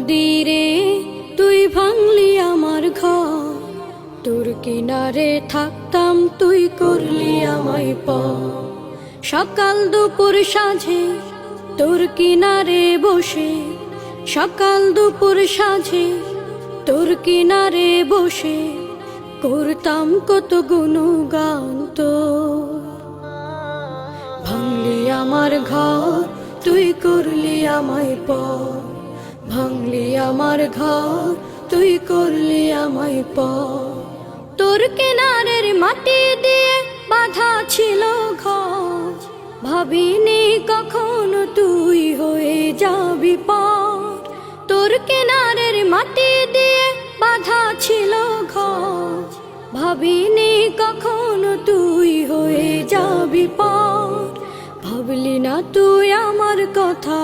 নদীরে তুই ভাঙলি আমার ঘর, তোর কিনারে থাকতাম তুই করলি আমায় পর। সকাল দুপুর সাঁঝে তোর কিনারে বসে, সকাল দুপুর সাঁঝে তোর কিনারে বসে করতাম কত গুণগান তোর। ভাঙলি আমার ঘর তুই করলি আমায় পর, ভাঙলি আমার ঘর তুই করলি আমায় পর। তোর কিনারের মাটি দিয়ে বাঁধা ছিল ঘর, ভাবিনি কখনো তুই হয়ে যাবি পার। তোর কিনারের মাটি দিয়ে বাঁধা ছিল ঘর, ভাবিনি কখনো তুই হয়ে যাবি পার। ভাবলি না তুই আমার কথা।